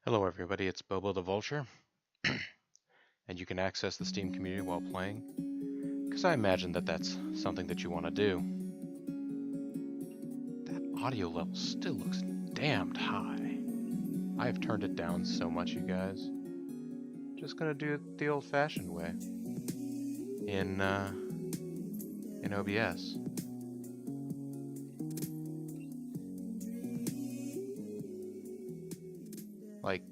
Hello everybody, it's Bobo the Vulture, and you can access the Steam community while playing, because I imagine that that's something that you want to do. That audio level still looks damned high. I have turned it down so much, you guys. Just gonna do it the old-fashioned way, in OBS. Like,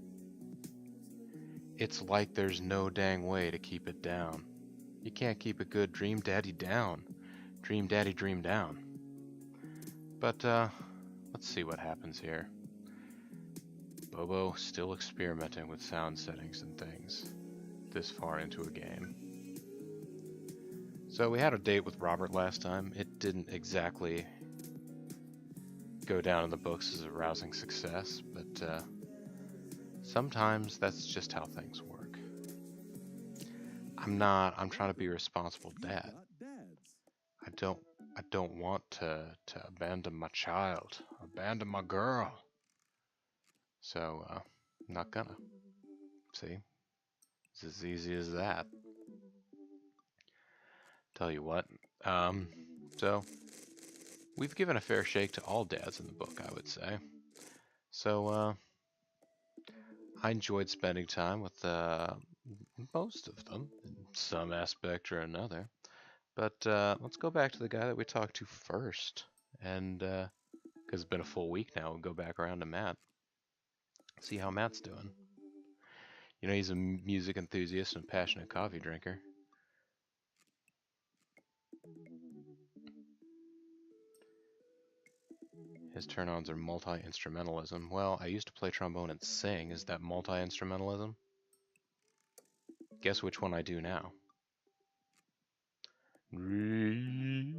it's like there's no dang way to keep it down. You can't keep a good Dream Daddy down. Dream Daddy dream down. But, let's see what happens here. Bobo still experimenting with sound settings and things this far into a game. So we had a date with Robert last time. It didn't exactly go down in the books as a rousing success, but sometimes that's just how things work. I'm trying to be a responsible dad. I don't want to abandon my child, abandon my girl. So, I'm not gonna. See? It's as easy as that. Tell you what, so we've given a fair shake to all dads in the book, I would say. So, I enjoyed spending time with most of them in some aspect or another. But let's go back to the guy that we talked to first, and because it's been a full week now, we'll go back around to Matt. See how Matt's doing. You know, he's a music enthusiast and passionate coffee drinker. His turn-ons are multi-instrumentalism. Well, I used to play trombone and sing. Is that multi-instrumentalism? Guess which one I do now. Dream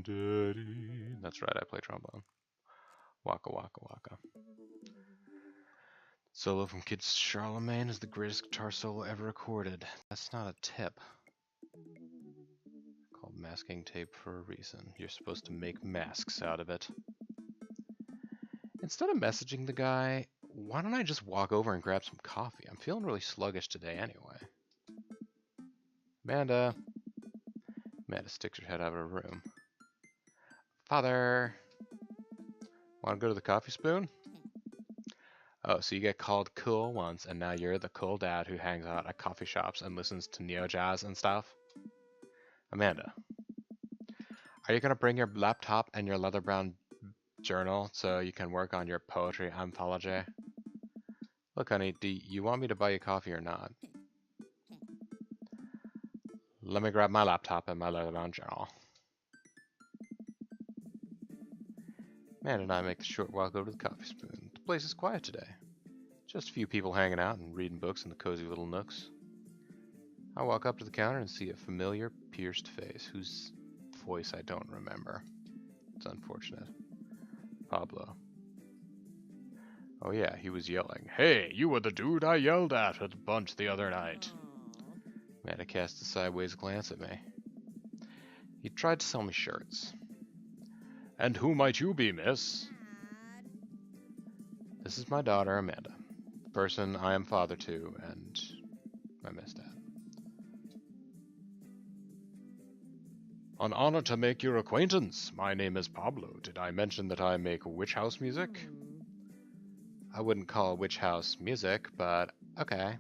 Daddy. That's right, I play trombone. Waka waka waka. Solo from Kid Charlemagne is the greatest guitar solo ever recorded. That's not a tip. Called masking tape for a reason. You're supposed to make masks out of it. Instead of messaging the guy, why don't I just walk over and grab some coffee? I'm feeling really sluggish today anyway. Amanda. Amanda sticks her head out of her room. Father. Want to go to the coffee spoon? Oh, so you get called cool once, and now you're the cool dad who hangs out at coffee shops and listens to neo-jazz and stuff? Amanda, are you going to bring your laptop and your leather-brown journal so you can work on your poetry anthology? Look, honey, do you want me to buy you coffee or not? Let me grab my laptop and my leather-bound journal. Amanda and I make the short walk over to the coffee spoon. The place is quiet today. Just a few people hanging out and reading books in the cozy little nooks. I walk up to the counter and see a familiar, pierced face, whose voice I don't remember. It's unfortunate. Pablo. Oh yeah, he was yelling, "Hey, you were the dude I yelled at a bunch the other night." Amanda cast a sideways glance at me. He tried to sell me shirts. "And who might you be, miss?" This is my daughter, Amanda. The person I am father to, and I miss Dad. "An honor to make your acquaintance. My name is Pablo. Did I mention that I make witch house music?" I wouldn't call witch house music, but okay.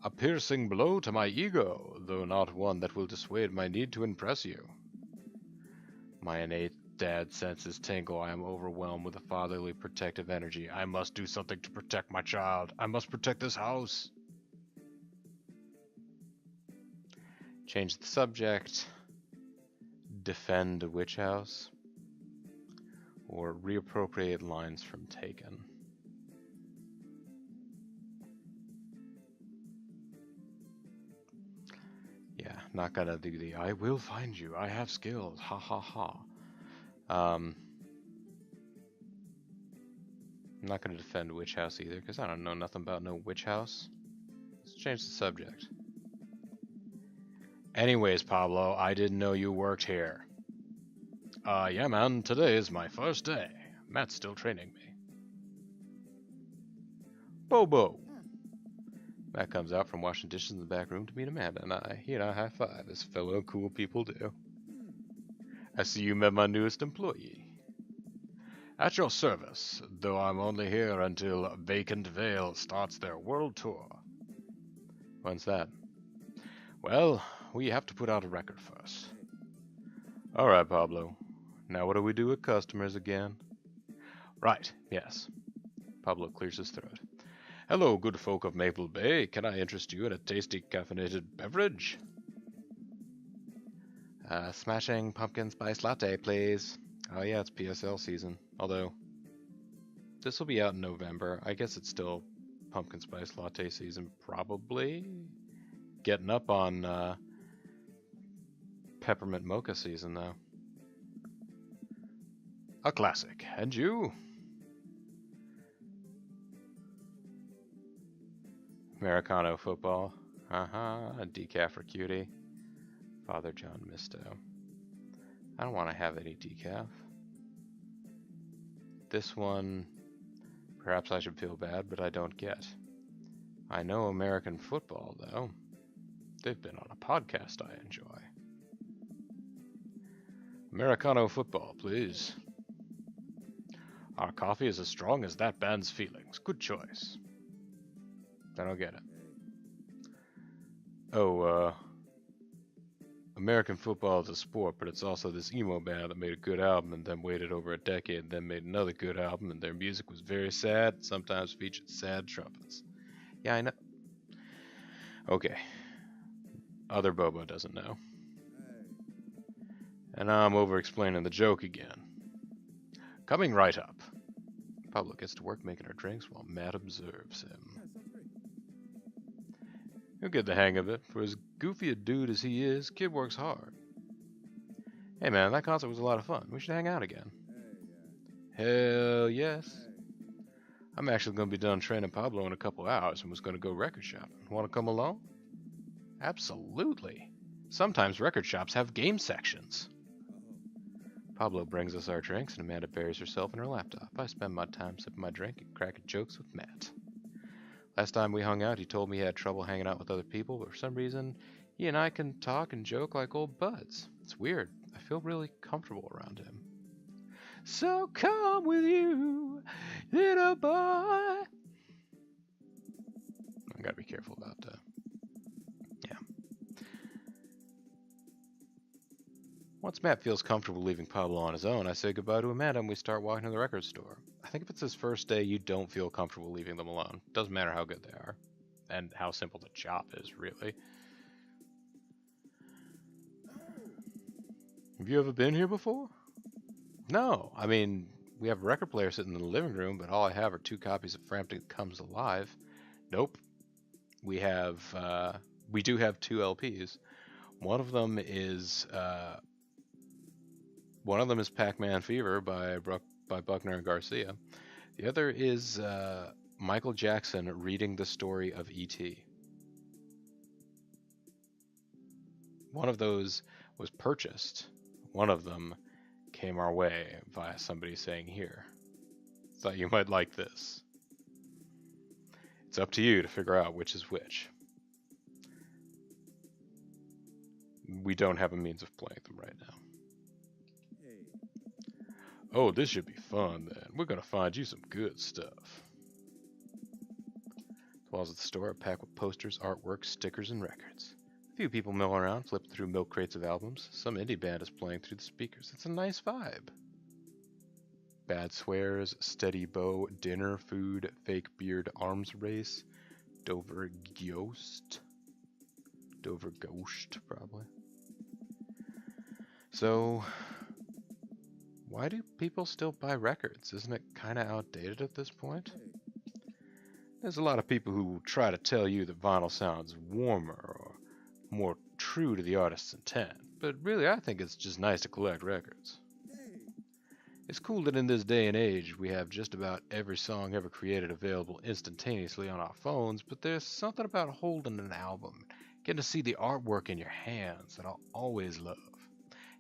"A piercing blow to my ego, though not one that will dissuade my need to impress you." My innate dad senses tingle. I am overwhelmed with a fatherly protective energy. I must do something to protect my child. I must protect this house. Change the subject. Defend a witch house. Or reappropriate lines from Taken. Yeah, not gonna do the "I will find you, I have skills, ha ha ha." I'm not gonna defend witch house either, because I don't know nothing about no witch house. Let's change the subject. "Anyways, Pablo, I didn't know you worked here." Yeah man, today is my first day. Matt's still training me. Bobo! Matt comes out from washing dishes in the back room to meet Amanda and I. He and I high five, as fellow cool people do. I see you met my newest employee. At your service, though I'm only here until Vacant Vale starts their world tour. When's that? Well, we have to put out a record first. Alright, Pablo. Now what do we do with customers again? Right, yes. Pablo clears his throat. Hello, good folk of Maple Bay. Can I interest you in a tasty caffeinated beverage? Smashing pumpkin spice latte, please. Oh yeah, it's PSL season. Although, this will be out in November. I guess it's still pumpkin spice latte season, probably. Getting up on peppermint mocha season, though. A classic. And you? Americano football. A decaf for cutie. Father John Misto. I don't want to have any decaf. This one, perhaps I should feel bad, but I don't get. I know American football, though. They've been on a podcast I enjoy. Americano football, please. Our coffee is as strong as that band's feelings. Good choice. I don't get it. Oh, American football is a sport, but it's also this emo band that made a good album and then waited over a decade and then made another good album, and their music was very sad, sometimes featured sad trumpets. Yeah, I know. Okay. Other Bobo doesn't know. And I'm over-explaining the joke again. Coming right up. Pablo gets to work making our drinks while Matt observes him. He'll get the hang of it. For as goofy a dude as he is, kid works hard. Hey man, that concert was a lot of fun. We should hang out again. Hell yes. I'm actually going to be done training Pablo in a couple hours and was going to go record shopping. Want to come along? Absolutely. Sometimes record shops have game sections. Pablo brings us our drinks and Amanda buries herself in her laptop. I spend my time sipping my drink and cracking jokes with Matt. Last time we hung out, he told me he had trouble hanging out with other people, but for some reason, he and I can talk and joke like old buds. It's weird. I feel really comfortable around him. So come with you, little boy. I gotta be careful about that. Yeah. Once Matt feels comfortable leaving Pablo on his own, I say goodbye to Amanda and we start walking to the record store. I think if it's his first day, you don't feel comfortable leaving them alone. Doesn't matter how good they are. And how simple the job is, really. Have you ever been here before? No. I mean, we have a record player sitting in the living room, but all I have are 2 copies of Frampton Comes Alive. Nope. We do have 2 LPs. One of them is Pac-Man Fever by Buckner and Garcia. The other is Michael Jackson reading the story of E.T. One of those was purchased. One of them came our way via somebody saying, here, thought you might like this. It's up to you to figure out which is which. We don't have a means of playing them right now. Oh, this should be fun then. We're gonna find you some good stuff. The walls of the store are packed with posters, artwork, stickers, and records. A few people mill around, flipping through milk crates of albums. Some indie band is playing through the speakers. It's a nice vibe. Bad Swears, Steady Bow, Dinner, Food, Fake Beard, Arms Race, Dover Ghost, probably. So, why do people still buy records? Isn't it kind of outdated at this point? There's a lot of people who try to tell you that vinyl sounds warmer or more true to the artist's intent, but really I think it's just nice to collect records. It's cool that in this day and age we have just about every song ever created available instantaneously on our phones, but there's something about holding an album, getting to see the artwork in your hands that I'll always love.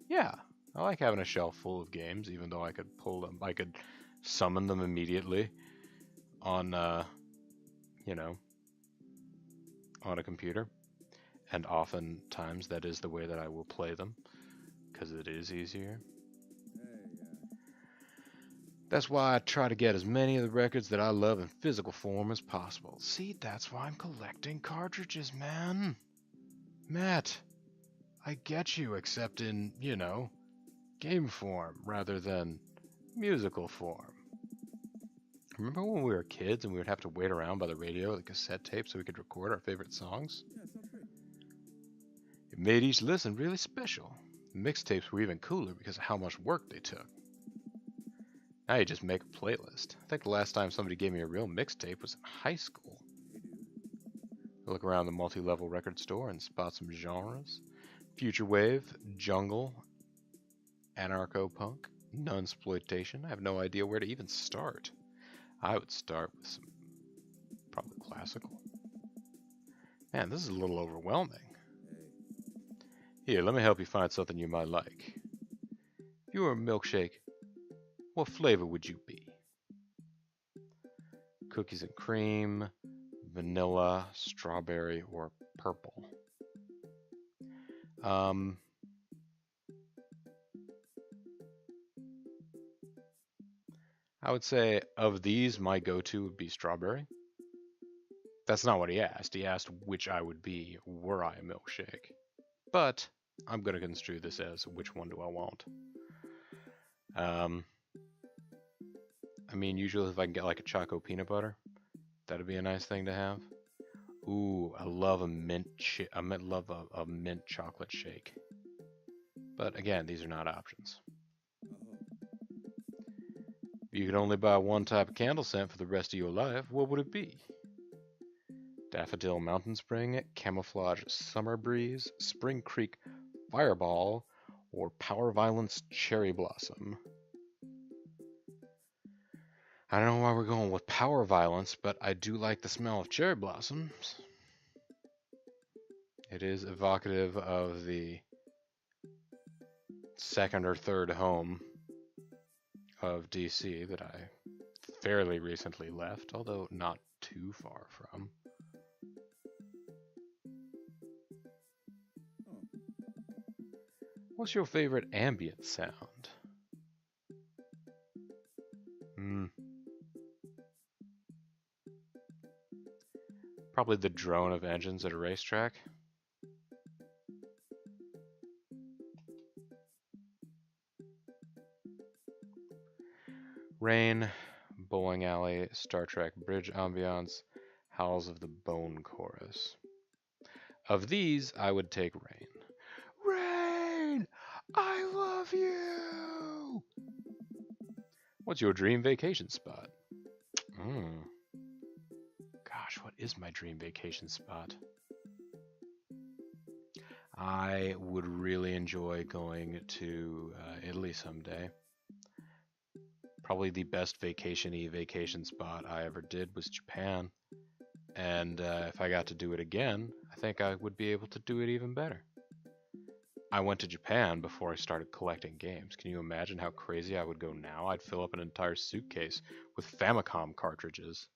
Yeah, I like having a shelf full of games, even though I could summon them immediately on, you know, on a computer. And oftentimes that is the way that I will play them, because it is easier. That's why I try to get as many of the records that I love in physical form as possible. See, that's why I'm collecting cartridges, man. Matt, I get you, except in, game form rather than musical form. Remember when we were kids and we would have to wait around by the radio with a cassette tape so we could record our favorite songs? It made each listen really special. The mixtapes were even cooler because of how much work they took. Now you just make a playlist. I think the last time somebody gave me a real mixtape was in high school. I look around the multi-level record store and spot some genres. Future wave, jungle, anarcho-punk, nunsploitation. I have no idea where to even start. I would start with some probably classical. Man, this is a little overwhelming. Here, let me help you find something you might like. If you were a milkshake, what flavor would you be? Cookies and cream, vanilla, strawberry, or purple? I would say of these, my go-to would be strawberry. That's not what he asked. He asked which I would be were I a milkshake. But I'm going to construe this as which one do I want. I mean, usually if I can get like a Choco peanut butter, that'd be a nice thing to have. Ooh, I love a mint chocolate shake. But again, these are not options. If you could only buy one type of candle scent for the rest of your life, what would it be? Daffodil Mountain Spring, Camouflage Summer Breeze, Spring Creek Fireball, or Power Violence Cherry Blossom? I don't know why we're going with Power Violence, but I do like the smell of cherry blossoms. It is evocative of the second or third home of DC that I fairly recently left, although not too far from. What's your favorite ambient sound? Probably the drone of engines at a racetrack. Rain, bowling alley, Star Trek bridge ambiance, howls of the bone chorus. Of these, I would take Rain. Rain, I love you! What's your dream vacation spot? Gosh, what is my dream vacation spot? I would really enjoy going to Italy someday. Probably the best vacation-y vacation spot I ever did was Japan. And if I got to do it again, I think I would be able to do it even better. I went to Japan before I started collecting games. Can you imagine how crazy I would go now? I'd fill up an entire suitcase with Famicom cartridges.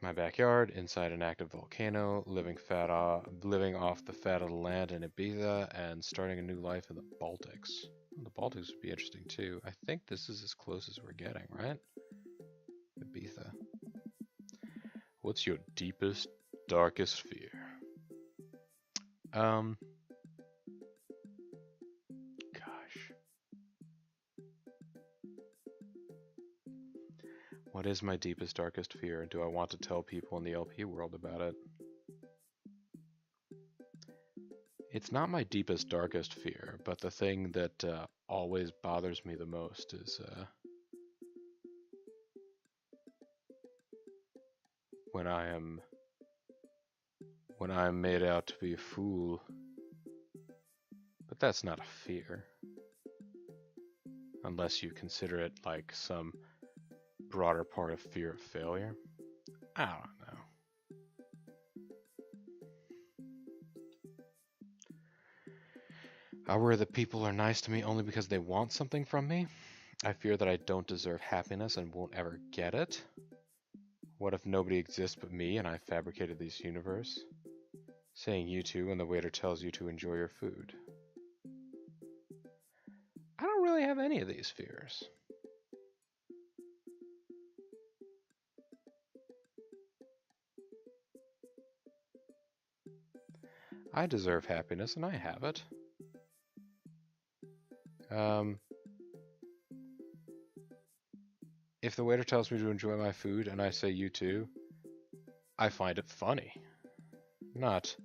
My backyard, inside an active volcano, living off the fat of the land in Ibiza, and starting a new life in the Baltics. The Baltics would be interesting too. I think this is as close as we're getting, right? Ibiza. What's your deepest, darkest fear? Gosh. What is my deepest, darkest fear, and do I want to tell people in the LP world about it? It's not my deepest, darkest fear, but the thing that always bothers me the most is when I am made out to be a fool. But that's not a fear. Unless you consider it like some broader part of fear of failure. I don't know. I worry that people are nice to me only because they want something from me. I fear that I don't deserve happiness and won't ever get it. What if nobody exists but me and I fabricated this universe? Saying you two when the waiter tells you to enjoy your food. I don't really have any of these fears. I deserve happiness and I have it. If the waiter tells me to enjoy my food and I say you too, I find it funny, not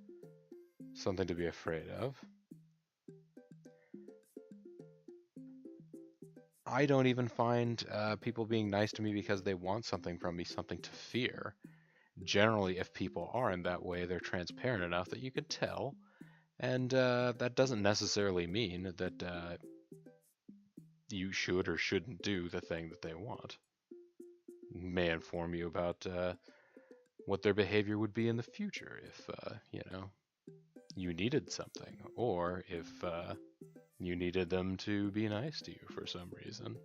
something to be afraid of. I don't even find people being nice to me because they want something from me something to fear. Generally, if people are in that way, they're transparent enough that you can tell, and that doesn't necessarily mean that you should or shouldn't do the thing that they want. It may inform you about what their behavior would be in the future if, you needed something, or if you needed them to be nice to you for some reason.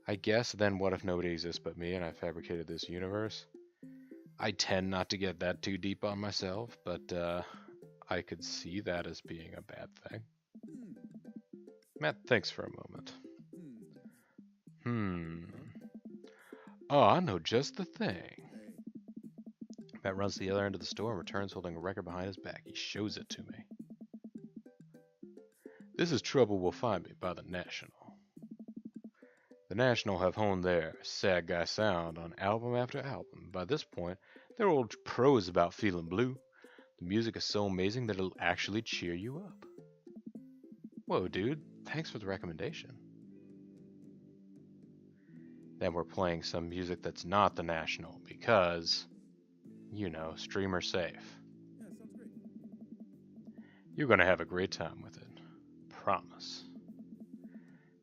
I guess then what if nobody exists but me and I fabricated this universe? I tend not to get that too deep on myself, but I could see that as being a bad thing. Matt thinks for a moment. Oh, I know just the thing. Matt runs to the other end of the store and returns holding a record behind his back. He shows it to me. This is Trouble Will Find Me by The National. The National have honed their sad guy sound on album after album. By this point, they're old pros about feeling blue. The music is so amazing that it'll actually cheer you up. Whoa, dude, thanks for the recommendation. Then we're playing some music that's not The National because, streamer safe. Yeah, sounds great. You're gonna have a great time with it. Promise.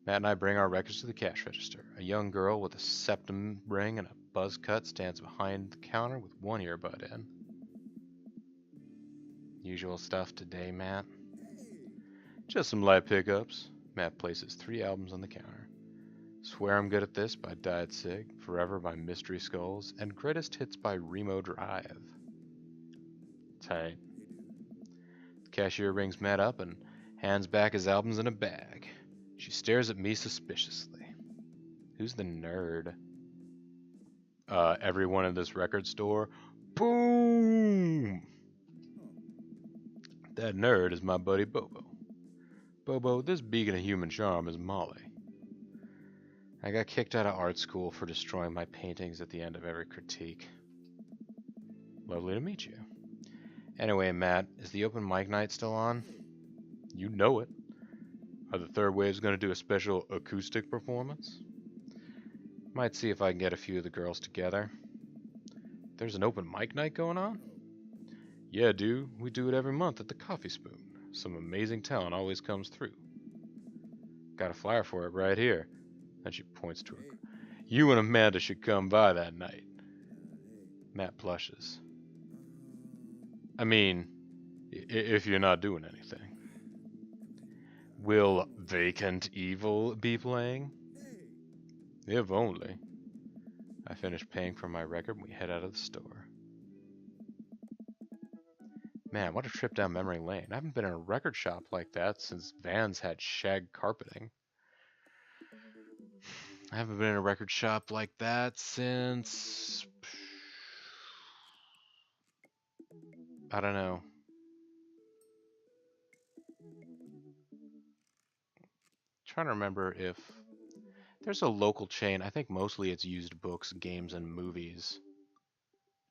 Matt and I bring our records to the cash register. A young girl with a septum ring and a buzz cut stands behind the counter with one earbud in. Usual stuff today, Matt. Just some light pickups. Matt places 3 albums on the counter. Swear I'm Good at This by Diet Sig, Forever by Mystery Skulls, and Greatest Hits by Remo Drive. Tight. The cashier rings Matt up and hands back his albums in a bag. She stares at me suspiciously. Who's the nerd? Everyone in this record store. Boom! That nerd is my buddy Bobo. Bobo, this beacon of human charm is Molly. I got kicked out of art school for destroying my paintings at the end of every critique. Lovely to meet you. Anyway, Matt, is the open mic night still on? You know it. Are the Third Waves going to do a special acoustic performance? Might see if I can get a few of the girls together. There's an open mic night going on? Yeah, dude. We do it every month at the Coffee Spoon. Some amazing talent always comes through. Got a flyer for it right here. And she points to her. You and Amanda should come by that night. Matt blushes. I mean, if you're not doing anything. Will Vacant Evil be playing? If only. I finish paying for my record and we head out of the store. Man, what a trip down memory lane. I haven't been in a record shop like that since Vans had shag carpeting. I haven't been in a record shop like that since... I don't know. Trying to remember if there's a local chain. I think mostly it's used books, games, and movies,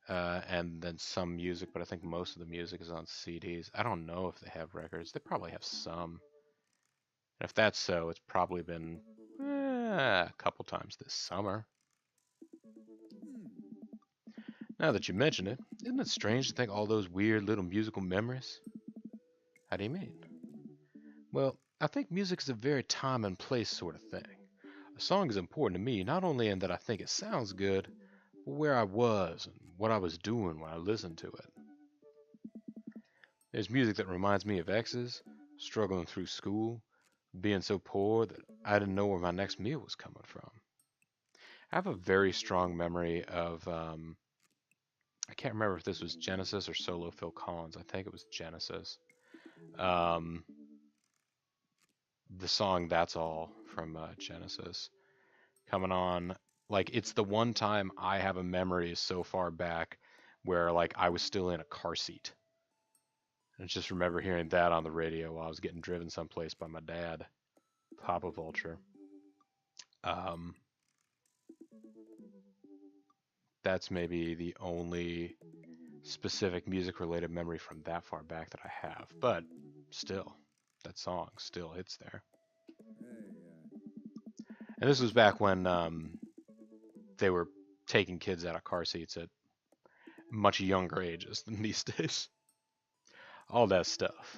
and then some music. But I think most of the music is on CDs. I don't know if they have records. They probably have some. And if that's so, it's probably been a couple times this summer. Now that you mention it, isn't it strange to think all those weird little musical memories? How do you mean? Well, I think music is a very time and place sort of thing. A song is important to me not only in that I think it sounds good, but where I was and what I was doing when I listened to it. There's music that reminds me of exes, struggling through school, being so poor that I didn't know where my next meal was coming from. I have a very strong memory of, I can't remember if this was Genesis or solo Phil Collins. I think it was Genesis. Um, the song That's All from Genesis coming on. Like, it's the one time I have a memory so far back where, like, I was still in a car seat. I just remember hearing that on the radio while I was getting driven someplace by my dad, BoboTheVulture. Um, that's maybe the only specific music related memory from that far back that I have. But still, that song still hits there. And this was back when they were taking kids out of car seats at much younger ages than these days. All that stuff.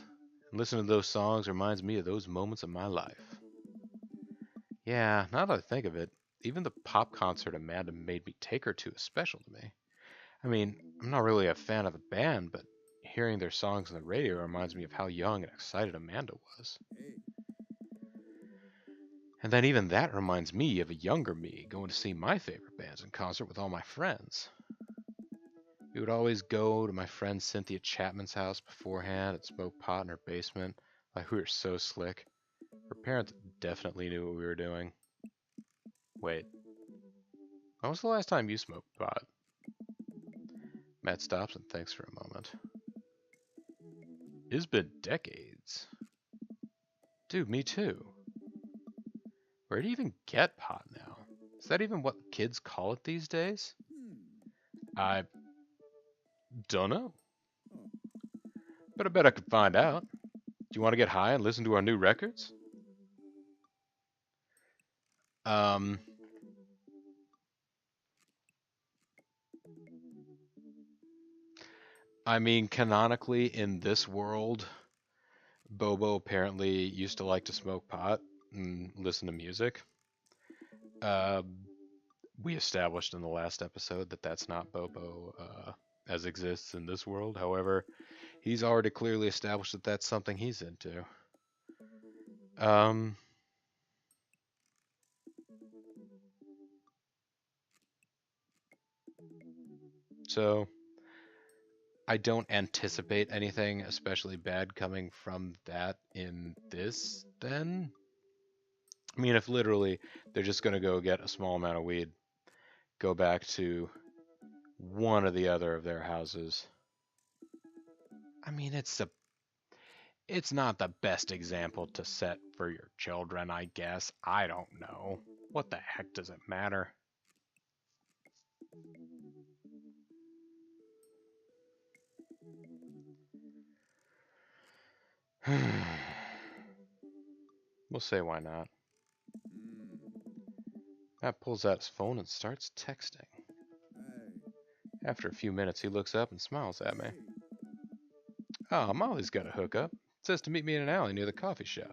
And listening to those songs reminds me of those moments of my life. Yeah, now that I think of it, even the pop concert Amanda made me take her to is special to me. I mean, I'm not really a fan of the band, but hearing their songs on the radio reminds me of how young and excited Amanda was. And then even that reminds me of a younger me going to see my favorite bands in concert with all my friends. We would always go to my friend Cynthia Chapman's house beforehand and smoke pot in her basement. Like, we were so slick. Her parents definitely knew what we were doing. Wait, when was the last time you smoked pot? Matt stops and thinks for a moment. It's been decades. Dude, me too. Where do you even get pot now? Is that even what kids call it these days? I don't know. But I bet I could find out. Do you want to get high and listen to our new records? I mean, canonically in this world, Bobo apparently used to like to smoke pot and listen to music. Uh, we established in the last episode that that's not Bobo as exists in this world. However, he's already clearly established that that's something he's into. So I don't anticipate anything especially bad coming from that in this then. I mean, if literally they're just going to go get a small amount of weed, go back to one or the other of their houses. I mean, it's not the best example to set for your children, I guess. I don't know. What the heck does it matter? We'll say why not. Matt pulls out his phone and starts texting. After a few minutes, he looks up and smiles at me. Oh, Molly's got a hookup. Says to meet me in an alley near the coffee shop.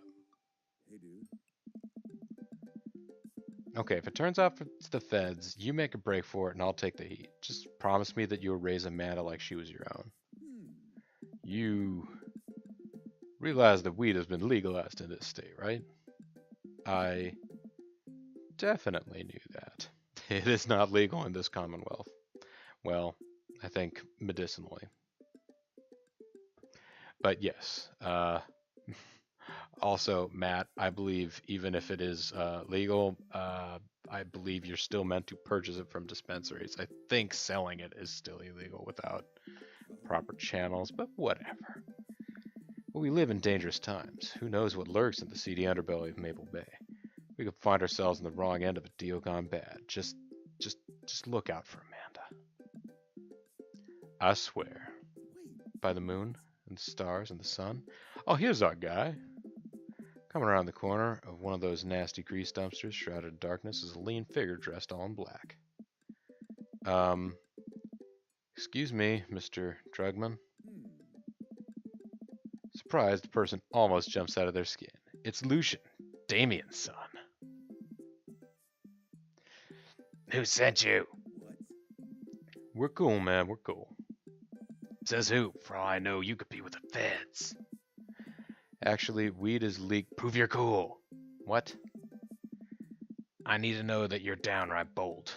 Okay, if it turns out it's the feds, you make a break for it and I'll take the heat. Just promise me that you'll raise Amanda like she was your own. You realize that weed has been legalized in this state, right? I definitely knew that. It is not legal in this Commonwealth. Well, I think medicinally. But yes, also, Matt, I believe even if it is legal, I believe you're still meant to purchase it from dispensaries. I think selling it is still illegal without proper channels, but whatever. Well, we live in dangerous times. Who knows what lurks in the seedy underbelly of Maple Bay? We could find ourselves on the wrong end of a deal gone bad. Just look out for Amanda. I swear. By the moon and the stars and the sun. Oh, here's our guy. Coming around the corner of one of those nasty grease dumpsters shrouded in darkness is a lean figure dressed all in black. Excuse me, Mr. Drugman. Surprised, the person almost jumps out of their skin. It's Lucian, Damien's son. Who sent you? We're cool, man, we're cool. Says who? For all I know, you could be with the feds. Actually, weed is legal. Prove you're cool. What? I need to know that you're downright bold.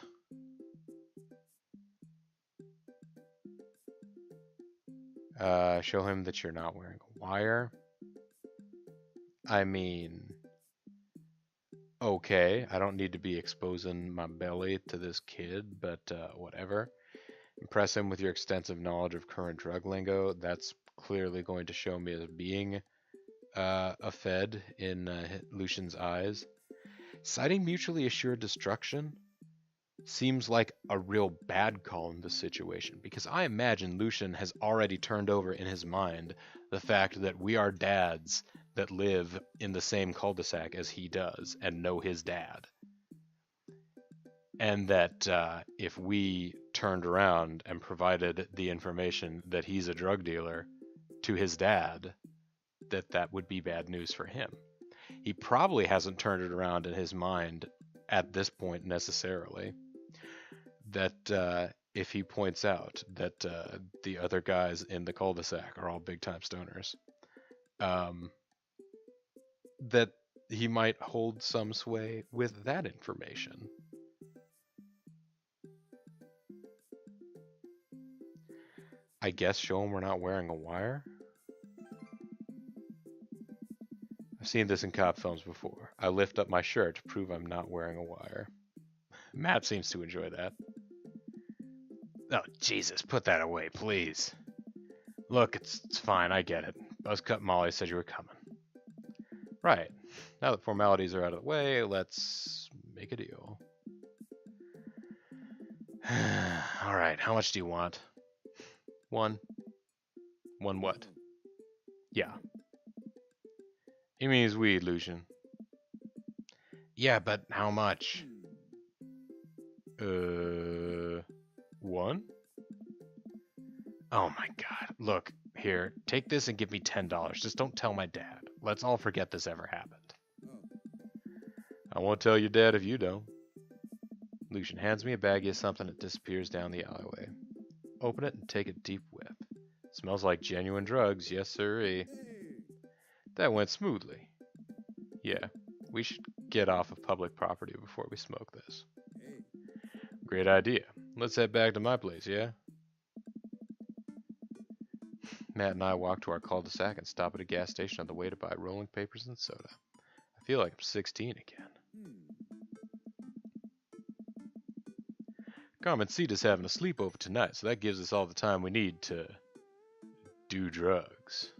Show him that you're not wearing a wire. I mean, okay, I don't need to be exposing my belly to this kid, but whatever. Impress him with your extensive knowledge of current drug lingo. That's clearly going to show me as being a Fed in Lucian's eyes. Citing mutually assured destruction seems like a real bad call in this situation, because I imagine Lucian has already turned over in his mind the fact that we are dads that live in the same cul-de-sac as he does and know his dad. And that if we turned around and provided the information that he's a drug dealer to his dad, that would be bad news for him. He probably hasn't turned it around in his mind at this point necessarily. That if he points out that the other guys in the cul-de-sac are all big-time stoners, that he might hold some sway with that information. I guess show him we're not wearing a wire? I've seen this in cop films before. I lift up my shirt to prove I'm not wearing a wire. Matt seems to enjoy that. Oh, Jesus, put that away, please. Look, it's fine, I get it. Buzzcut Molly said you were coming. Right. Now that formalities are out of the way, let's make a deal. Alright, how much do you want? One. One what? Yeah. He means weed, Lucian. Yeah, but how much? One? Oh my god. Look, here, take this and give me $10. Just don't tell my dad. Let's all forget this ever happened. I won't tell your dad if you don't. Lucian hands me a baggie of something that disappears down the alleyway. Open it and take a deep whiff. Smells like genuine drugs, yes sirree. That went smoothly. Yeah, we should get off of public property before we smoke this. Great idea. Let's head back to my place, yeah? Matt and I walk to our cul-de-sac and stop at a gas station on the way to buy rolling papers and soda. I feel like I'm 16 again. Carmen Cita's having a sleepover tonight, so that gives us all the time we need to do drugs.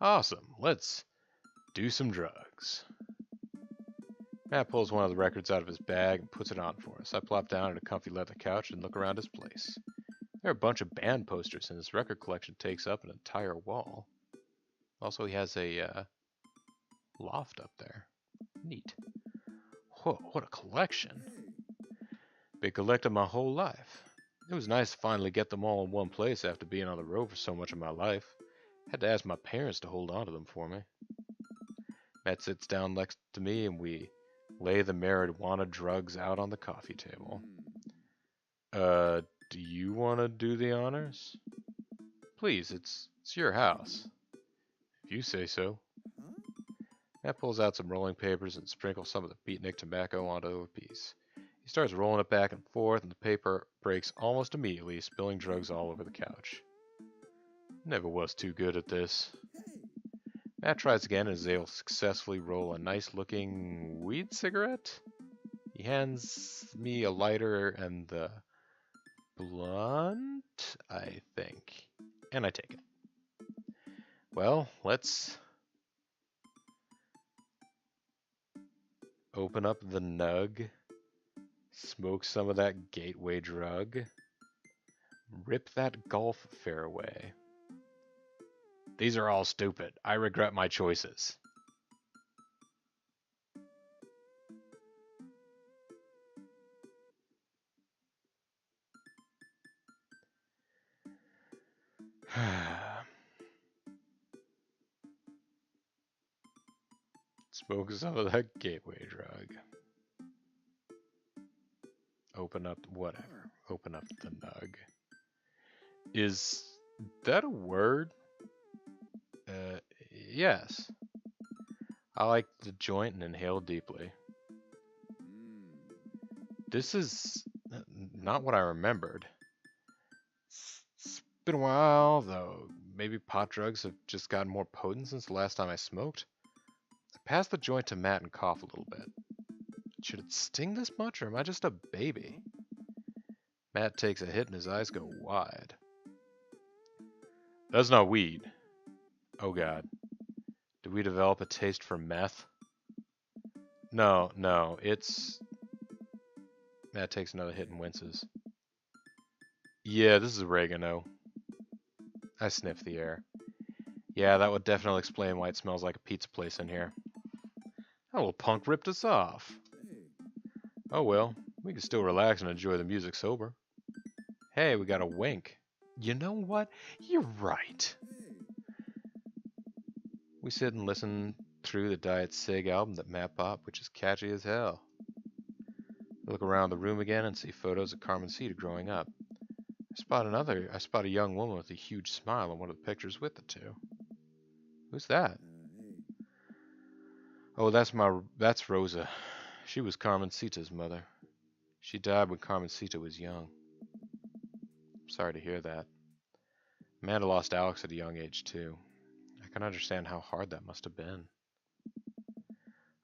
Awesome, let's do some drugs. Matt pulls one of the records out of his bag and puts it on for us. I plop down on a comfy leather couch and look around his place. There are a bunch of band posters, and his record collection takes up an entire wall. Also, he has a loft up there. Neat. Whoa, what a collection. Been collecting my whole life. It was nice to finally get them all in one place after being on the road for so much of my life. Had to ask my parents to hold on to them for me. Matt sits down next to me and we lay the marijuana drugs out on the coffee table. Do you want to do the honors? Please, it's your house. If you say so. Matt pulls out some rolling papers and sprinkles some of the beatnik tobacco onto a piece. He starts rolling it back and forth, and the paper breaks almost immediately, spilling drugs all over the couch. Never was too good at this. Matt tries again and is able to successfully roll a nice-looking weed cigarette. He hands me a lighter and the blunt, I think, and I take it. Well, let's open up the nug, smoke some of that gateway drug, rip that golf fairway. These are all stupid. I regret my choices. Smoke some of that gateway drug. Open up, whatever. Open up the nug. Is that a word? yes. I light the joint and inhale deeply. This is not what I remembered. It's been a while, though. Maybe pot drugs have just gotten more potent since the last time I smoked. I pass the joint to Matt and cough a little bit. Should it sting this much, or am I just a baby? Matt takes a hit and his eyes go wide. That's not weed. Oh god. Did we develop a taste for meth? No, it's... Matt takes another hit and winces. Yeah, this is oregano. I sniff the air. Yeah, that would definitely explain why it smells like a pizza place in here. That little punk ripped us off. Oh well, we can still relax and enjoy the music sober. Hey, we got a wink. You know what? You're right. We sit and listen through the Diet Sig album that Matt bought, which is catchy as hell. I look around the room again and see photos of Carmencita growing up. I spot a young woman with a huge smile on one of the pictures with the two. Who's that? Oh, that's Rosa. She was Carmencita's mother. She died when Carmencita was young. I'm sorry to hear that. Amanda lost Alex at a young age too. I can understand how hard that must have been.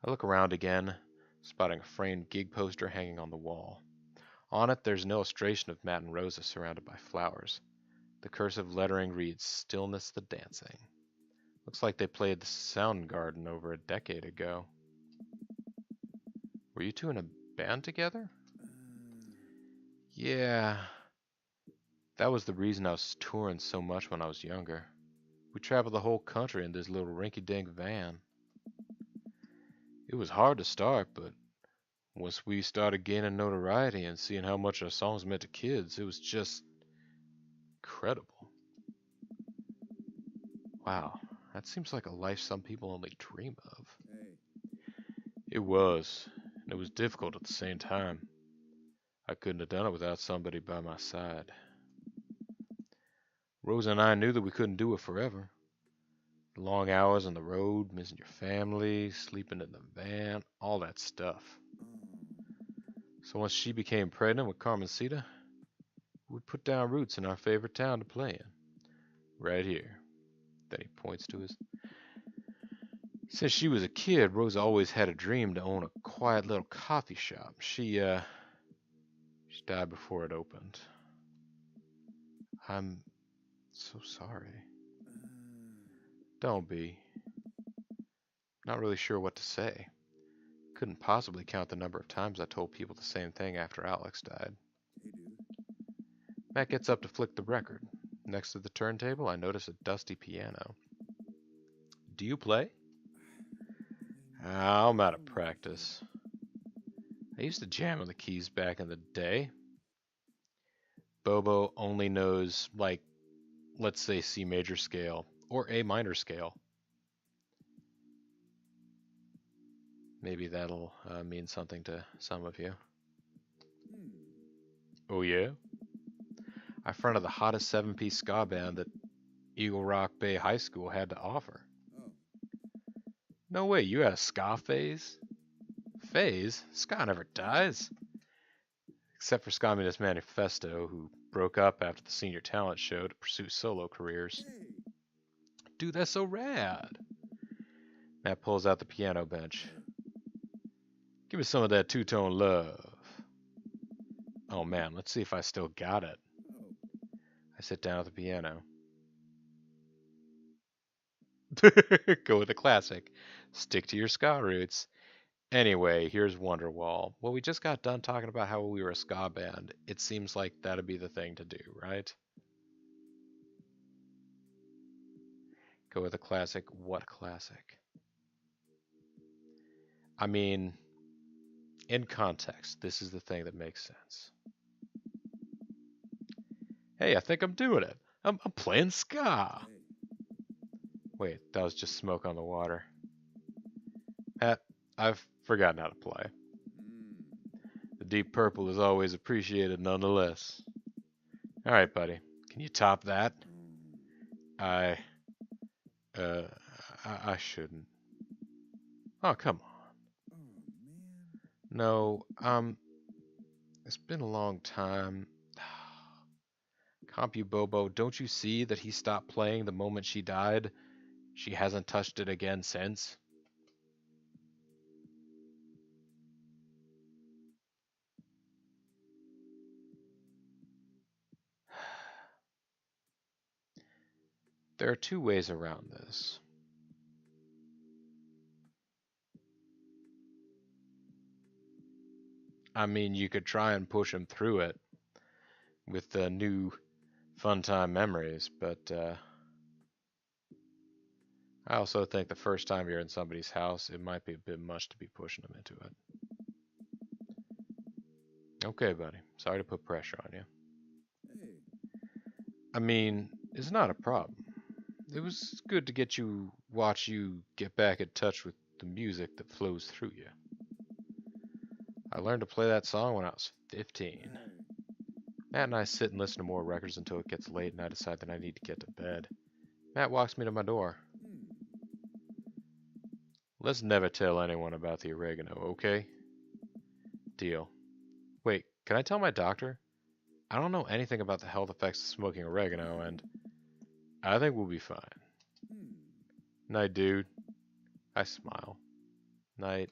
I look around again, spotting a framed gig poster hanging on the wall. On it, there's an illustration of Matt and Rosa surrounded by flowers. The cursive lettering reads, "Stillness the Dancing." Looks like they played the Soundgarden over a decade ago. Were you two in a band together? Yeah. That was the reason I was touring so much when I was younger. We traveled the whole country in this little rinky-dink van. It was hard to start, but once we started gaining notoriety and seeing how much our songs meant to kids, it was just incredible. Wow, that seems like a life some people only dream of. It was, and it was difficult at the same time. I couldn't have done it without somebody by my side. Rosa and I knew that we couldn't do it forever. The long hours on the road, missing your family, sleeping in the van, all that stuff. So once she became pregnant with Carmencita, we put down roots in our favorite town to play in. Right here. Then he points to his... Since she was a kid, Rosa always had a dream to own a quiet little coffee shop. She died before it opened. I'm so sorry. Don't be. Not really sure what to say. Couldn't possibly count the number of times I told people the same thing after Alex died. Matt gets up to flick the record. Next to the turntable, I notice a dusty piano. Do you play? I'm out of practice. I used to jam on the keys back in the day. Bobo only knows, like, let's say C major scale or A minor scale. Maybe that'll mean something to some of you. Oh yeah? I fronted the hottest 7-piece ska band that Eagle Rock Bay High School had to offer. No way, you had a ska phase? Phase? Ska never dies. Except for Communist Manifesto, who broke up after the senior talent show to pursue solo careers. Dude, that's so rad. Matt pulls out the piano bench. Give me some of that two-tone love. Oh man, let's see if I still got it. I sit down at the piano. Go with the classic. Stick to your ska roots. Anyway, here's Wonderwall. Well, we just got done talking about how we were a ska band. It seems like that'd be the thing to do, right? Go with the classic. What classic? I mean, in context, this is the thing that makes sense. Hey, I think I'm doing it. I'm playing ska. Wait, that was just smoke on the water. I've forgotten how to play. The Deep Purple is always appreciated nonetheless. Alright, buddy. Can you top that? I I shouldn't. Oh, come on. Oh, man. No, it's been a long time. Compu Bobo, don't you see that he stopped playing the moment she died? She hasn't touched it again since. There are two ways around this. I mean, you could try and push him through it with the new fun time memories, but I also think the first time you're in somebody's house, it might be a bit much to be pushing them into it. Okay, buddy. Sorry to put pressure on you. Hey. I mean, it's not a problem. It was good to watch you get back in touch with the music that flows through you. I learned to play that song when I was 15. Hey. Matt and I sit and listen to more records until it gets late and I decide that I need to get to bed. Matt walks me to my door. Let's never tell anyone about the oregano, okay? Deal. Wait, can I tell my doctor? I don't know anything about the health effects of smoking oregano, and I think we'll be fine. Night, dude. I smile. Night.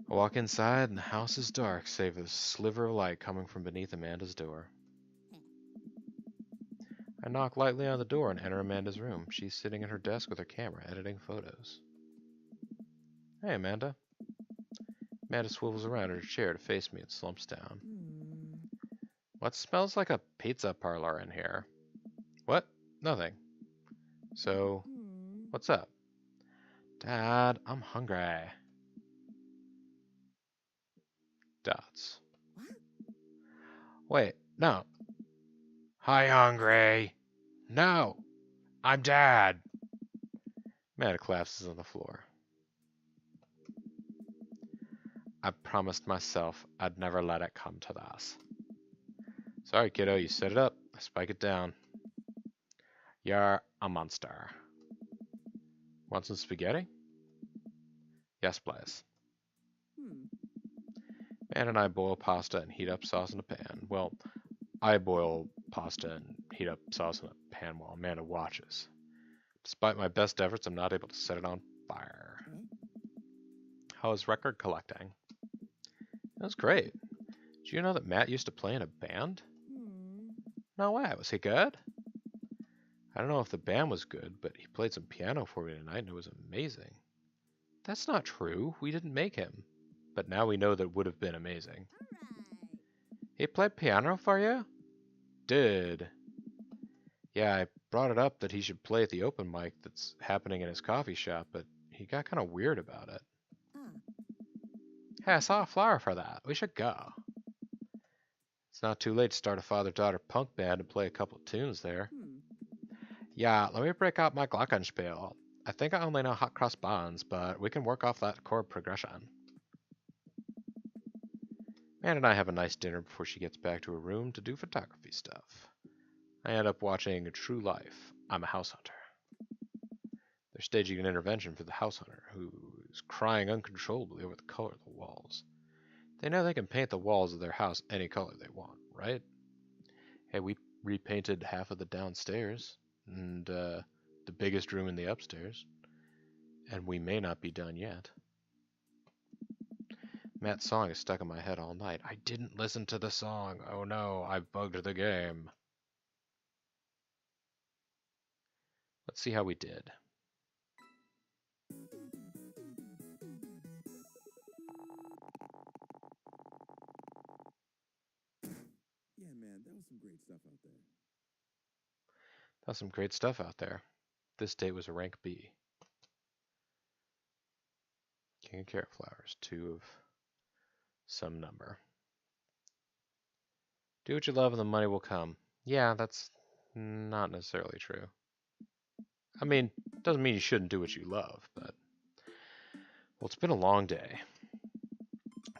I walk inside, and the house is dark, save for the sliver of light coming from beneath Amanda's door. I knock lightly on the door and enter Amanda's room. She's sitting at her desk with her camera, editing photos. Hey, Amanda. Amanda swivels around in her chair to face me and slumps down. What smells like a pizza parlor in here? What? Nothing. So, what's up? Dad, I'm hungry. Dots. Wait, no. Hi, hungry. No, I'm Dad. Amanda collapses on the floor. I promised myself I'd never let it come to this. Sorry, kiddo, you set it up. I spike it down. You're a monster. Want some spaghetti? Yes, please. Amanda and I boil pasta and heat up sauce in a pan. Well, I boil pasta and heat up sauce in a pan while Amanda watches. Despite my best efforts, I'm not able to set it on fire. How is record collecting? That was great. Did you know that Matt used to play in a band? No way. Was he good? I don't know if the band was good, but he played some piano for me tonight and it was amazing. That's not true. We didn't make him. But now we know that it would have been amazing. He played piano for you? Did. Yeah, I brought it up that he should play at the open mic that's happening in his coffee shop, but he got kind of weird about it. Hey, I saw a flyer for that. We should go. It's not too late to start a father-daughter punk band and play a couple of tunes there. Yeah, let me break out my glockenspiel. I think I only know hot cross buns, but we can work off that chord progression. Ann and I have a nice dinner before she gets back to her room to do photography stuff. I end up watching True Life. I'm a house hunter. They're staging an intervention for the house hunter, who is crying uncontrollably over the color of the walls. They know they can paint the walls of their house any color they want, right? Hey, we repainted half of the downstairs, and the biggest room in the upstairs, and we may not be done yet. Matt's song is stuck in my head all night. I didn't listen to the song. Oh no, I bugged the game. Let's see how we did. Yeah, man, that was some great stuff out there. That's some great stuff out there. This date was a rank B. King of carrot flowers, 2 of some number. Do what you love and the money will come. Yeah, that's not necessarily true. I mean, doesn't mean you shouldn't do what you love, but... Well, it's been a long day.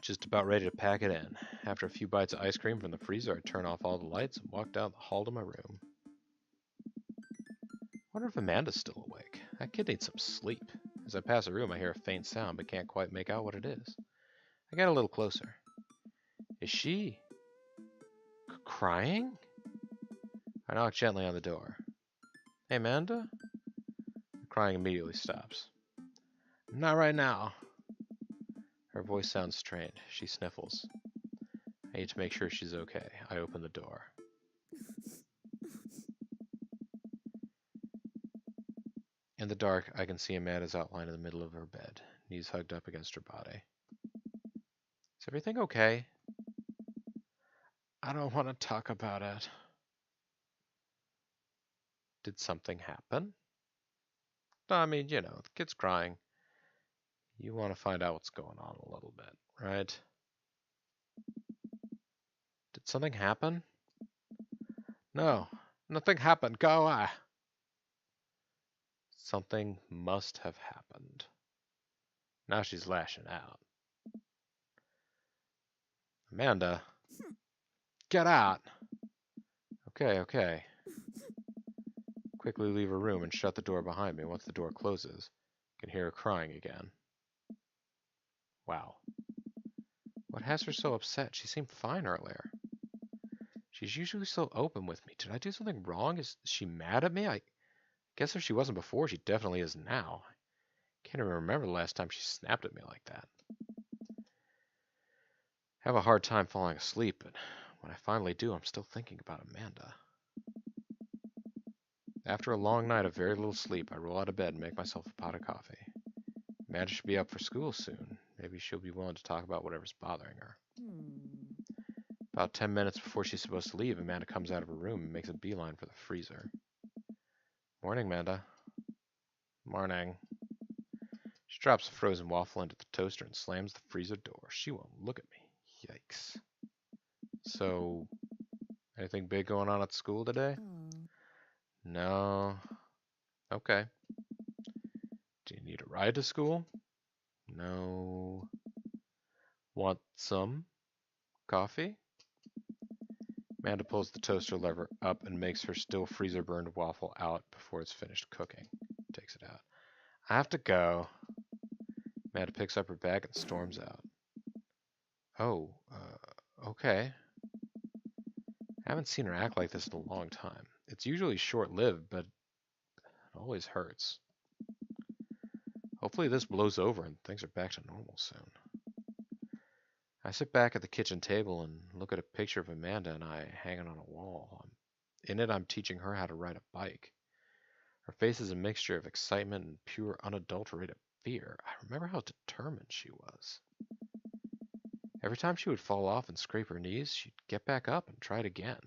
Just about ready to pack it in. After a few bites of ice cream from the freezer, I turn off all the lights and walk down the hall to my room. wonder if Amanda's still awake. That kid needs some sleep. As I pass the room, I hear a faint sound, but can't quite make out what it is. I get a little closer. Is she crying? I knock gently on the door. Hey, Amanda? The crying immediately stops. Not right now. Her voice sounds strained. She sniffles. I need to make sure she's okay. I open the door. In the dark, I can see Amanda's outline in the middle of her bed, knees hugged up against her body. Is everything okay? I don't want to talk about it. Did something happen? I mean, the kid's crying. You want to find out what's going on a little bit, right? Did something happen? No, nothing happened. Go away. Something must have happened. Now she's lashing out. Amanda, get out. Okay. Quickly leave her room and shut the door behind me. Once the door closes, I can hear her crying again. Wow. What has her so upset? She seemed fine earlier. She's usually so open with me. Did I do something wrong? Is she mad at me? I guess if she wasn't before, she definitely is now. I can't even remember the last time she snapped at me like that. I have a hard time falling asleep, but when I finally do, I'm still thinking about Amanda. After a long night of very little sleep, I roll out of bed and make myself a pot of coffee. Amanda should be up for school soon. Maybe she'll be willing to talk about whatever's bothering her. About 10 minutes before she's supposed to leave, Amanda comes out of her room and makes a beeline for the freezer. Morning, Amanda. Morning. She drops a frozen waffle into the toaster and slams the freezer door. She won't look at me. Yikes. So, anything big going on at school today? No. Okay. Do you need a ride to school? No. Want some coffee? Amanda pulls the toaster lever up and makes her still freezer burned waffle out before it's finished cooking. Takes it out. I have to go. Amanda picks up her bag and storms out. Oh, okay. I haven't seen her act like this in a long time. It's usually short-lived, but it always hurts. Hopefully this blows over and things are back to normal soon. I sit back at the kitchen table and look at a picture of Amanda and I hanging on a wall. In it, I'm teaching her how to ride a bike. Her face is a mixture of excitement and pure, unadulterated fear. I remember how determined she was. Every time she would fall off and scrape her knees, she'd get back up and try it again.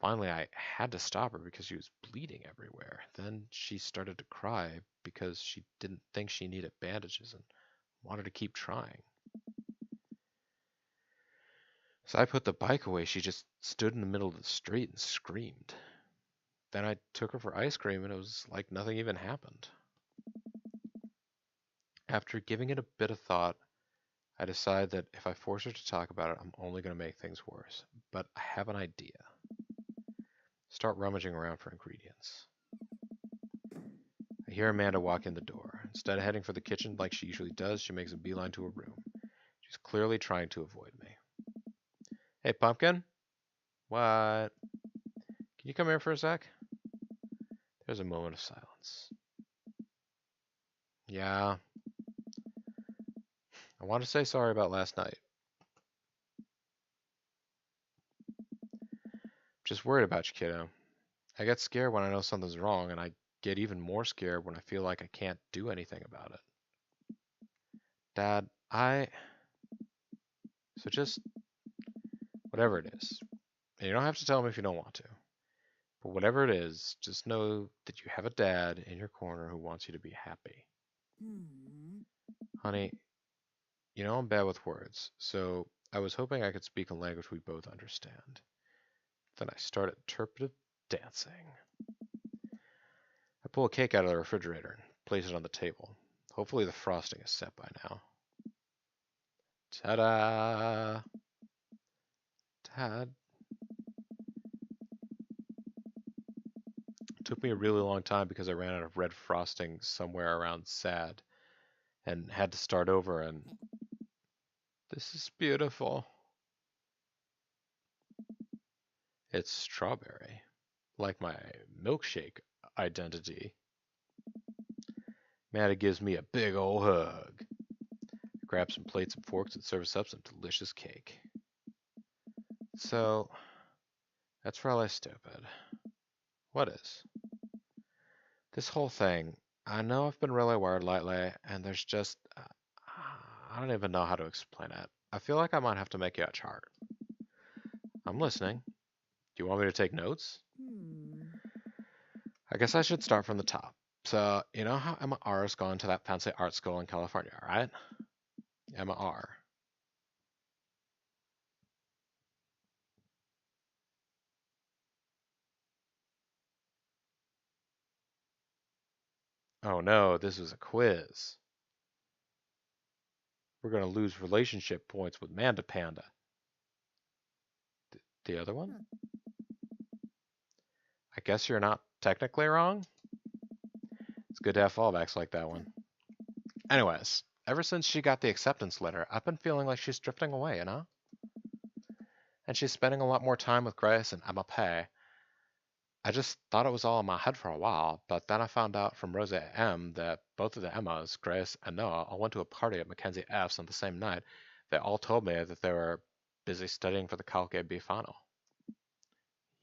Finally, I had to stop her because she was bleeding everywhere. Then she started to cry because she didn't think she needed bandages and wanted to keep trying. As I put the bike away, she just stood in the middle of the street and screamed. Then I took her for ice cream and it was like nothing even happened. After giving it a bit of thought, I decide that if I force her to talk about it, I'm only going to make things worse. But I have an idea. Start rummaging around for ingredients. I hear Amanda walk in the door. Instead of heading for the kitchen like she usually does, she makes a beeline to her room. She's clearly trying to avoid me. Hey, Pumpkin? What? Can you come here for a sec? There's a moment of silence. Yeah. I want to say sorry about last night. Just worried about you, kiddo. I get scared when I know something's wrong, and I get even more scared when I feel like I can't do anything about it. Dad, So just whatever it is. And you don't have to tell him if you don't want to. But whatever it is, just know that you have a dad in your corner who wants you to be happy. Honey, I'm bad with words, so I was hoping I could speak a language we both understand. Then I start interpretive dancing. I pull a cake out of the refrigerator and place it on the table. Hopefully the frosting is set by now. Ta-da! Dad. took me a really long time because I ran out of red frosting somewhere around sad and had to start over, and this is beautiful. It's strawberry, like my milkshake identity. Maddie gives me a big ol' hug. Grab some plates and forks and serves up some delicious cake. So, that's really stupid. What is? This whole thing, I know I've been really worried lately, and there's just, I don't even know how to explain it. I feel like I might have to make you a chart. I'm listening. Do you want me to take notes? I guess I should start from the top. So, you know how Emma R is going to that fancy art school in California, right? Emma R. Oh no, this was a quiz. We're gonna lose relationship points with Manda Panda. The other one? I guess you're not technically wrong. It's good to have fallbacks like that one. Anyways, ever since she got the acceptance letter, I've been feeling like she's drifting away, you know? And she's spending a lot more time with Grace and Emma Pay. I just thought it was all in my head for a while, but then I found out from Rosa M that both of the Emmas, Grace and Noah, all went to a party at Mackenzie F's on the same night. They all told me that they were busy studying for the Calc B final.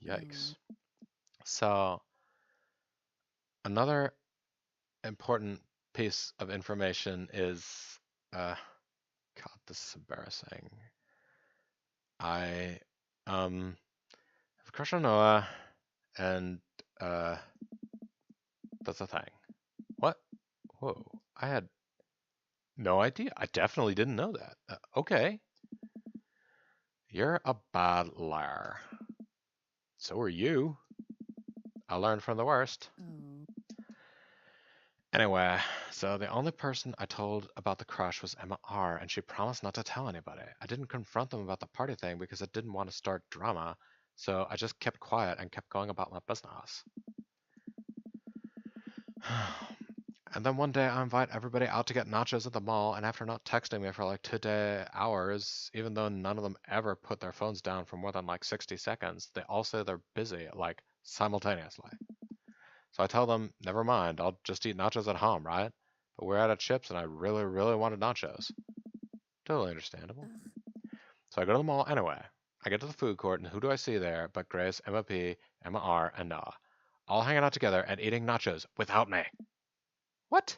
Yikes. So, another important piece of information is, God, this is embarrassing. I, have a crush on Noah, and, that's a thing. What? Whoa, I had no idea. I definitely didn't know that. Okay. You're a bad liar. So are you. I learned from the worst. Anyway, so the only person I told about the crush was Emma R, and she promised not to tell anybody. I didn't confront them about the party thing because I didn't want to start drama, so I just kept quiet and kept going about my business. And then one day I invite everybody out to get nachos at the mall, and after not texting me for like 2 hours, even though none of them ever put their phones down for more than like 60 seconds, they all say they're busy, like simultaneously. So I tell them, never mind, I'll just eat nachos at home, right? But we're out of chips and I really, really wanted nachos. Totally understandable. So I go to the mall anyway. I get to the food court, and who do I see there but Grace, Emma P, Emma R, and Noah, all hanging out together and eating nachos without me. What?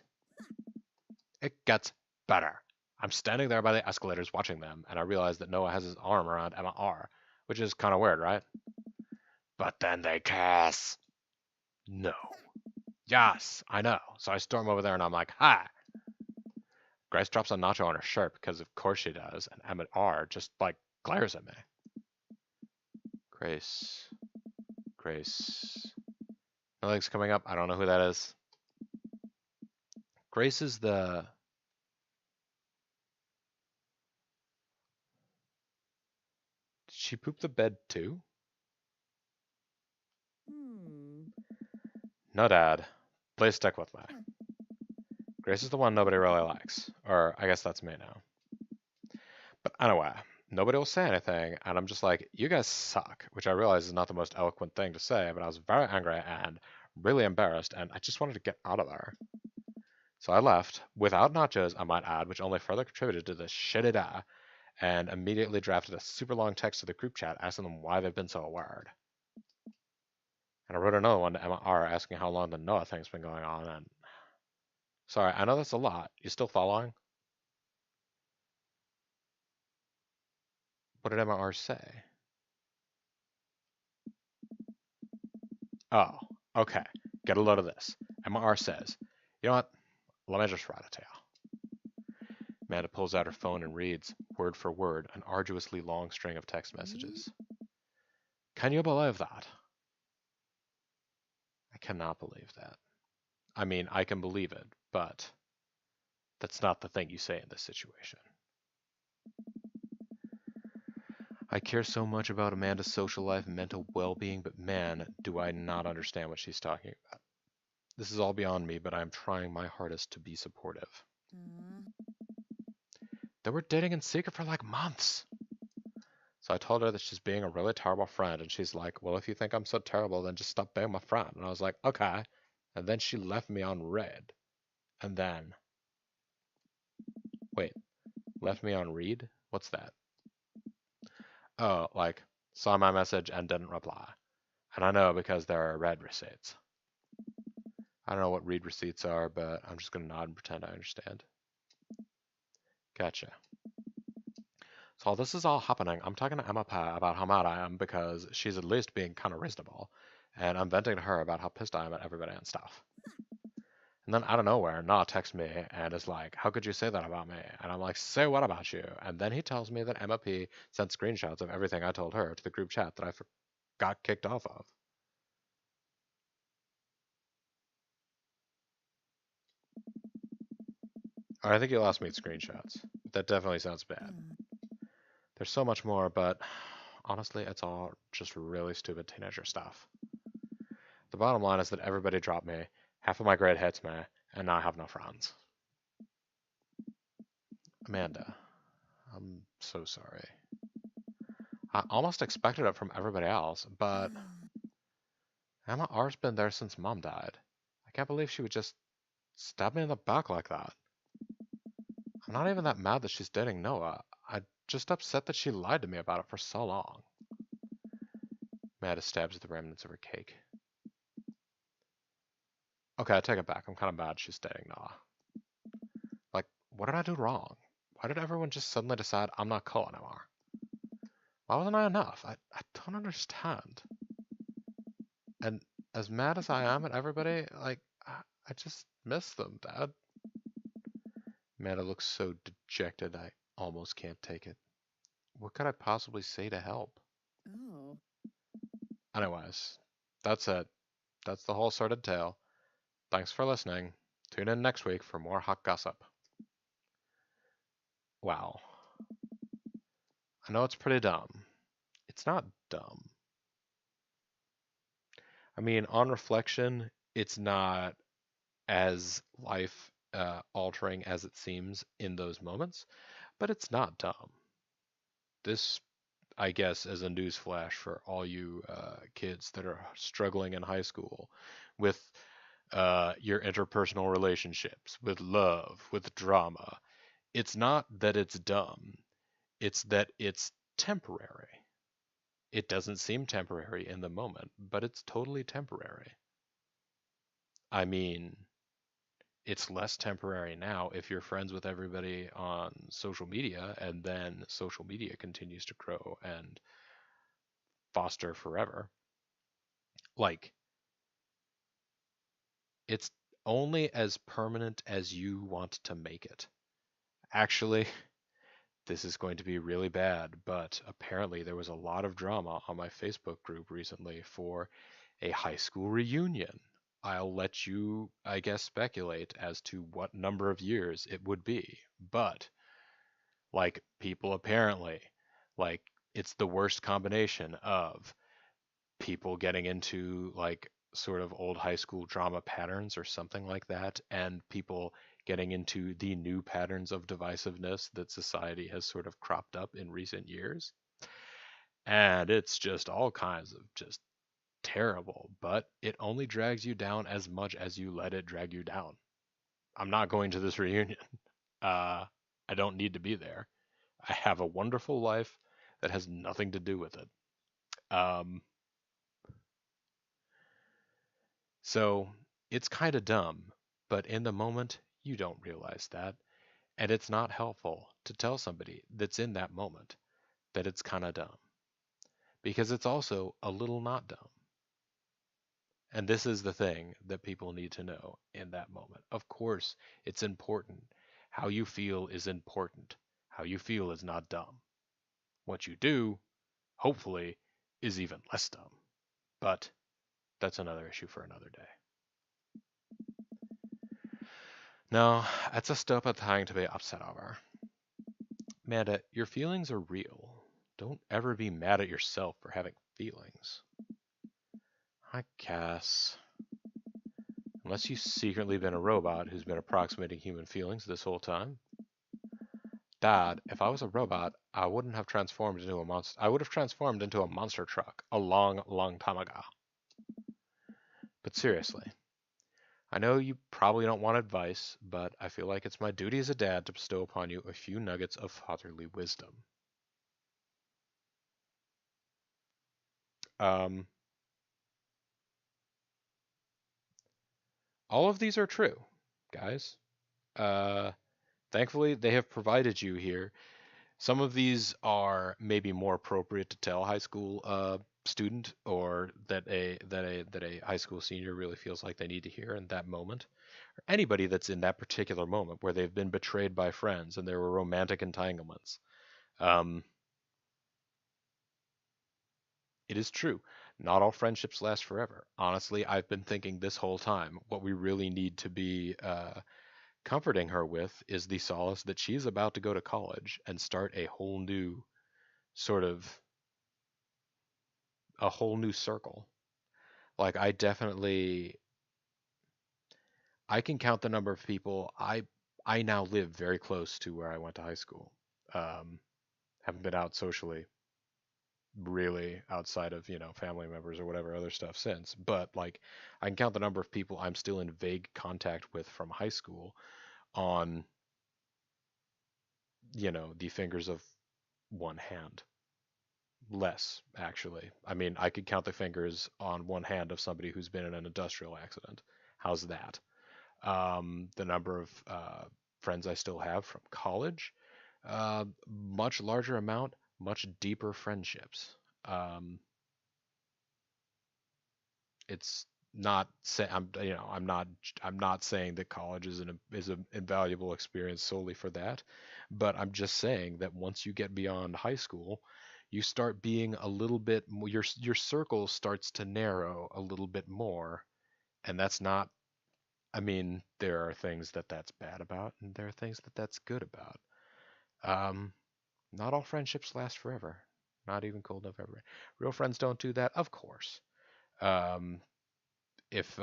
It gets better. I'm standing there by the escalators watching them, and I realize that Noah has his arm around Emma R, which is kind of weird, right? But then they kiss. No. Yes, I know. So I storm over there and I'm like, hi. Grace drops a nacho on her shirt because of course she does, and Emma R just like glares at me. Grace. Grace. Nothing's coming up. I don't know who that is. Grace is the... Did she poop the bed too? No, Dad. Please stick with me. Grace is the one nobody really likes. Or I guess that's me now. But anyway, nobody will say anything, and I'm just like, you guys suck, which I realize is not the most eloquent thing to say, but I was very angry and really embarrassed, and I just wanted to get out of there. So I left, without nachos, I might add, which only further contributed to this shitty day, and immediately drafted a super long text to the group chat asking them why they've been so weird. And I wrote another one to Emma R asking how long the Noah thing's been going on, and... Sorry, I know that's a lot. You still following? What did Emma R say? Oh, okay. Get a load of this. Emma R says, you know what? Let me just write it to you. Amanda pulls out her phone and reads, word for word, an arduously long string of text messages. Can you believe that? I cannot believe that. I mean, I can believe it, but that's not the thing you say in this situation. I care so much about Amanda's social life and mental well-being, but man, do I not understand what she's talking about. This is all beyond me, but I'm trying my hardest to be supportive. They were dating in secret for like months. So I told her that she's being a really terrible friend, and she's like, well, if you think I'm so terrible, then just stop being my friend. And I was like, okay. And then she left me on read. And then, wait, left me on read? What's that? Oh, like, saw my message and didn't reply. And I know because there are read receipts. I don't know what read receipts are, but I'm just going to nod and pretend I understand. Gotcha. So while this is all happening, I'm talking to Emma Pa about how mad I am because she's at least being kind of reasonable. And I'm venting to her about how pissed I am at everybody and stuff. And then out of nowhere, Na texts me and is like, how could you say that about me? And I'm like, say what about you? And then he tells me that Emma P sent screenshots of everything I told her to the group chat that I got kicked off of. Or I think you lost me at screenshots. That definitely sounds bad. There's so much more, but honestly, it's all just really stupid teenager stuff. The bottom line is that everybody dropped me, half of my grade hates me, and now I have no friends. Amanda, I'm so sorry. I almost expected it from everybody else, but Emma R's been there since Mom died. I can't believe she would just stab me in the back like that. I'm not even that mad that she's dating Noah. I'm just upset that she lied to me about it for so long. Amanda stabs at the remnants of her cake. Okay, I take it back. I'm kind of mad she's dating Noah. Like, what did I do wrong? Why did everyone just suddenly decide I'm not cool anymore? Why wasn't I enough? I don't understand. And as mad as I am at everybody, like, I just miss them, Dad. Amanda looks so dejected I almost can't take it. What could I possibly say to help? Oh. Anyways, that's it. That's the whole sordid tale. Thanks for listening. Tune in next week for more hot gossip. Wow. I know it's pretty dumb. It's not dumb. I mean, on reflection, it's not as life altering as it seems in those moments, but it's not dumb. This, I guess, is a newsflash for all you kids that are struggling in high school with your interpersonal relationships, with love, with drama. It's not that it's dumb, it's that it's temporary. It doesn't seem temporary in the moment, but it's totally temporary. I mean, it's less temporary now if you're friends with everybody on social media and then social media continues to grow and foster forever. Like, it's only as permanent as you want to make it. Actually, this is going to be really bad, but apparently there was a lot of drama on my Facebook group recently for a high school reunion. I'll let you, I guess, speculate as to what number of years it would be. But, like, people apparently, like, it's the worst combination of people getting into, like, sort of old high school drama patterns or something like that, and people getting into the new patterns of divisiveness that society has sort of cropped up in recent years. And it's just all kinds of just terrible, but it only drags you down as much as you let it drag you down. I'm not going to this reunion. I don't need to be there. I have a wonderful life that has nothing to do with it. Um, so it's kind of dumb, but in the moment, you don't realize that. And it's not helpful to tell somebody that's in that moment that it's kind of dumb because it's also a little not dumb. And this is the thing that people need to know in that moment. Of course, it's important. How you feel is important. How you feel is not dumb. What you do, hopefully, is even less dumb. But that's another issue for another day. No, it's a stupid thing to be upset over. Amanda, your feelings are real. Don't ever be mad at yourself for having feelings. I guess. Unless you've secretly been a robot who's been approximating human feelings this whole time. Dad, if I was a robot, I wouldn't have transformed into a monster. I would have transformed into a monster truck a long, long time ago. But seriously, I know you probably don't want advice, but I feel like it's my duty as a dad to bestow upon you a few nuggets of fatherly wisdom. Um, all of these are true, guys. Uh, Thankfully, they have provided you here. Some of these are maybe more appropriate to tell a high school student, or that a high school senior really feels like they need to hear in that moment. Or anybody that's in that particular moment where they've been betrayed by friends and there were romantic entanglements. Um, it is true. Not all friendships last forever. Honestly, I've been thinking this whole time what we really need to be comforting her with is the solace that she's about to go to college and start sort of a whole new circle. Like I can count the number of people I now live very close to where I went to high school. Um, haven't been out socially really outside of, family members or whatever other stuff since, but like I can count the number of people I'm still in vague contact with from high school on, the fingers of one hand. Less, actually. I mean, I could count the fingers on one hand of somebody who's been in an industrial accident. How's that? The number of friends I still have from college, much larger amount, much deeper friendships. Um, it's not say I'm not saying that college is an invaluable experience solely for that, but I'm just saying that once you get beyond high school, you start being a little bit more, your circle starts to narrow a little bit more, and that's not. I mean, there are things that that's bad about, and there are things that that's good about. Um, Not all friendships last forever. Not even cold November. Real friends don't do that, of course. Um, if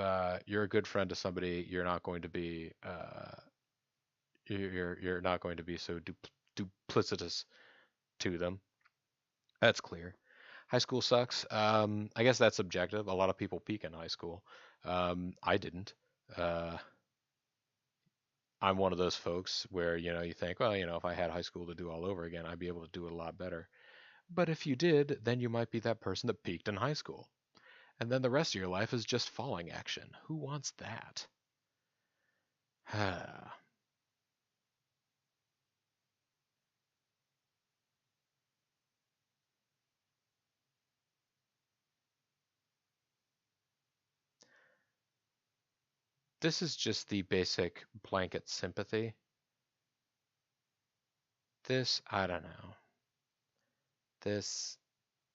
you're a good friend to somebody, you're not going to be so duplicitous to them. That's clear. High school sucks. I guess that's subjective. A lot of people peak in high school. I didn't. Uh, I'm one of those folks where, you think, well, if I had high school to do all over again, I'd be able to do it a lot better. But if you did, then you might be that person that peaked in high school. And then the rest of your life is just falling action. Who wants that? This is just the basic blanket sympathy. This, I don't know. This,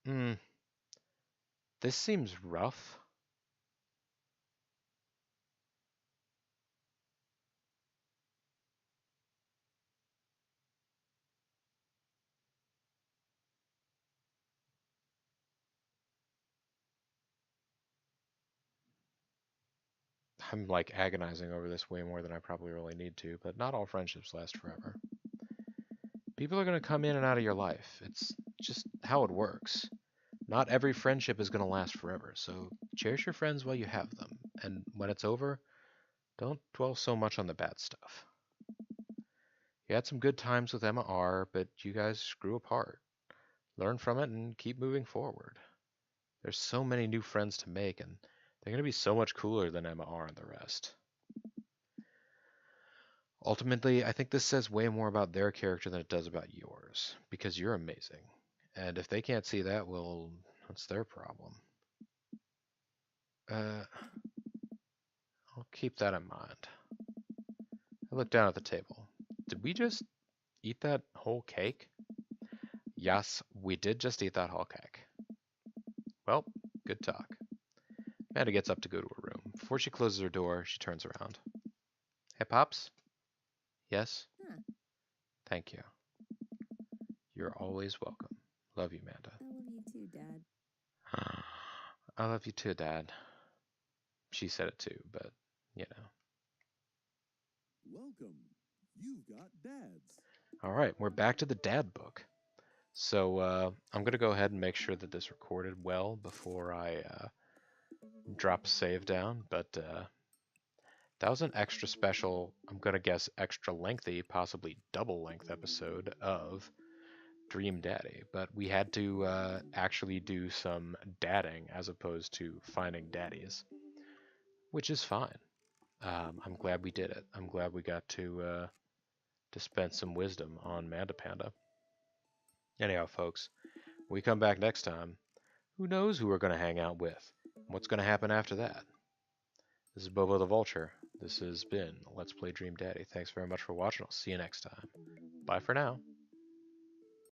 mm, this seems rough. I'm like agonizing over this way more than I probably really need to, but not all friendships last forever. People are going to come in and out of your life. It's just how it works. Not every friendship is going to last forever, so cherish your friends while you have them. And when it's over, don't dwell so much on the bad stuff. You had some good times with Emma R., but you guys grew apart. Learn from it and keep moving forward. There's so many new friends to make, and they're going to be so much cooler than Emma R. and the rest. Ultimately, I think this says way more about their character than it does about yours, because you're amazing. And if they can't see that, well, that's their problem. Uh, I'll keep that in mind. I look down at the table. Did we just eat that whole cake? Yes, we did just eat that whole cake. Well, good talk. Amanda gets up to go to her room. Before she closes her door, she turns around. Hey, Pops? Yes? Thank you. You're always welcome. Love you, Amanda. I love you too, Dad. I love you too, Dad. She said it too, but, you know. Welcome. You've got dads. All right, we're back to the dad book. So I'm going to go ahead and make sure that this recorded well before I drop a save down, but that was an extra special, I'm going to guess extra lengthy, possibly double length episode of Dream Daddy, but we had to actually do some dadding as opposed to finding daddies, which is fine. I'm glad we did it. I'm glad we got to dispense some wisdom on Manda Panda. Anyhow, folks, when we come back next time, who knows who we're going to hang out with? What's going to happen after that? This is Bobo the Vulture. This has been Let's Play Dream Daddy. Thanks very much for watching. I'll see you next time. Bye for now.